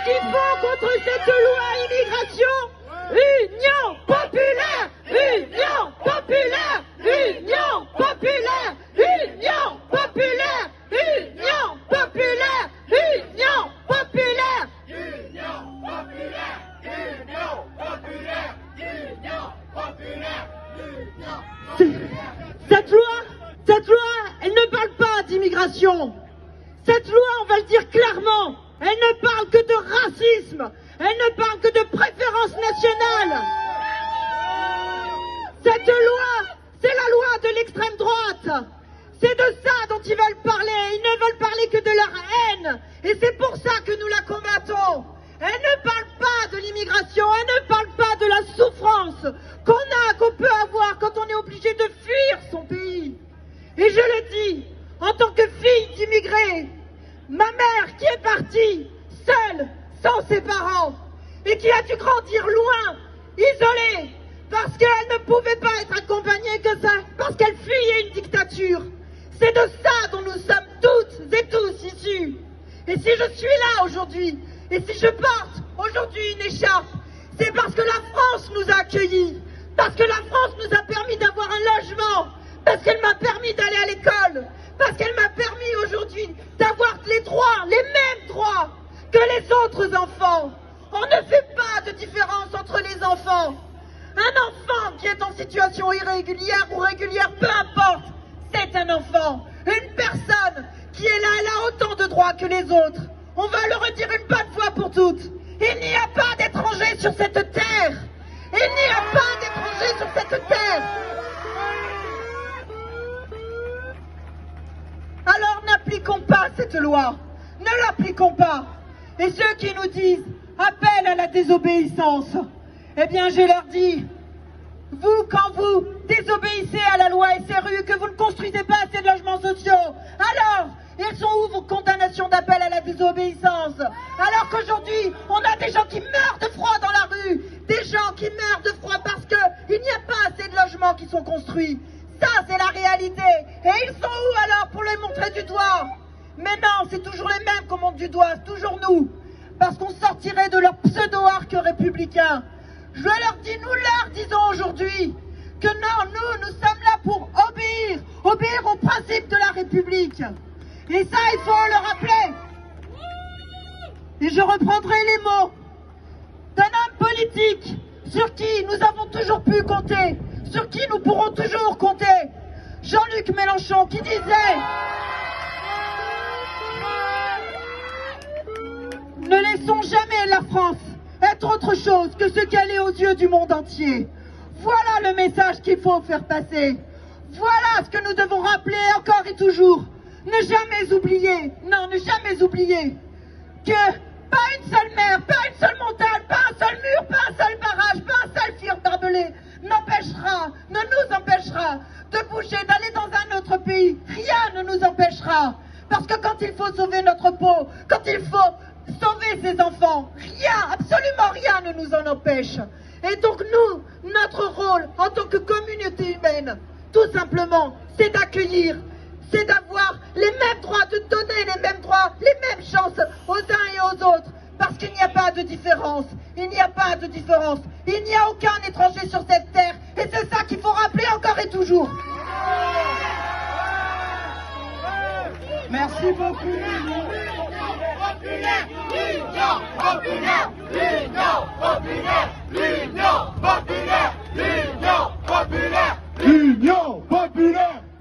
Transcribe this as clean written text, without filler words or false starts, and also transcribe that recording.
ce qu'il faut contre cette loi immigration? Union populaire! Union populaire! Union populaire! Union populaire! Union populaire! Union populaire! Union populaire! Union populaire! Union populaire! Cette loi, elle ne parle pas d'immigration. Cette loi, on va le dire clairement, elle ne parle que de racisme. Elle ne parle que de préférence nationale. Cette loi, c'est la loi de l'extrême droite. C'est de ça dont ils veulent parler. Ils ne veulent parler que de leur haine. Et c'est pour ça que nous la combattons. Elle ne parle pas de l'immigration. Elle ne parle pas de la souffrance qu'on peut avoir quand on est obligé de fuir son pays. Et je le dis, en tant que fille d'immigrés, ma mère qui est partie seule, sans ses parents, et qui a dû grandir loin, isolée, parce qu'elle ne pouvait pas être accompagnée que ça, parce qu'elle fuyait une dictature. C'est de ça dont nous sommes toutes et tous issus. Et si je suis là aujourd'hui, et si je porte aujourd'hui une écharpe, c'est parce que la France nous a accueillis, parce que la France nous a permis d'avoir un logement, parce qu'elle m'a permis d'aller à l'école, parce qu'elle m'a permis aujourd'hui d'avoir les droits, les mêmes droits que les autres enfants. On ne fait pas de différence entre les enfants. Un enfant qui est en situation irrégulière ou régulière, peu importe, c'est un enfant. Une personne qui est là, elle a autant de droits que les autres. On va le redire une bonne fois pour toutes. Il n'y a pas d'étrangers sur cette terre. Il n'y a pas d'étrangers sur cette terre. Alors n'appliquons pas cette loi. Ne l'appliquons pas. Et ceux qui nous disent appel à la désobéissance, eh bien je leur dis, vous quand vous désobéissez à la loi SRU, que vous ne construisez pas assez de logements sociaux, alors elles sont où vos condamnations d'appel à la désobéissance? Alors qu'aujourd'hui on a des gens qui meurent de froid dans la rue, des gens qui meurent de froid parce qu'il n'y a pas assez de logements qui sont construits. Ça c'est la réalité. Et ils sont où alors pour les montrer du doigt? Mais non, c'est toujours les mêmes qu'on montre du doigt, c'est toujours nous. Parce qu'on sortirait de leur pseudo-arc républicain. Je leur dis, nous leur disons aujourd'hui que non, nous sommes là pour obéir aux principes de la République. Et ça, il faut le rappeler. Et je reprendrai les mots d'un homme politique sur qui nous avons toujours pu compter, sur qui nous pourrons toujours compter. Jean-Luc Mélenchon qui disait: ne laissons jamais la France être autre chose que ce qu'elle est aux yeux du monde entier. Voilà le message qu'il faut faire passer. Voilà ce que nous devons rappeler encore et toujours. Ne jamais oublier, non, ne jamais oublier que pas une seule mer, pas une seule montagne, pas un seul mur, pas un seul barrage, pas un seul fil barbelé ne nous empêchera de bouger, d'aller dans un autre pays. Rien ne nous empêchera. Parce que quand il faut sauver notre peau, quand il faut sauver ses enfants, rien, absolument rien ne nous en empêche. Et donc nous, notre rôle en tant que communauté humaine, tout simplement, c'est d'accueillir, c'est d'avoir les mêmes droits, de donner les mêmes droits, les mêmes chances aux uns et aux autres. Parce qu'il n'y a pas de différence, il n'y a pas de différence, il n'y a aucun étranger sur cette terre. Et c'est ça qu'il faut rappeler encore et toujours. Merci beaucoup. L'Union populaire, l'Union populaire, l'Union populaire, l'Union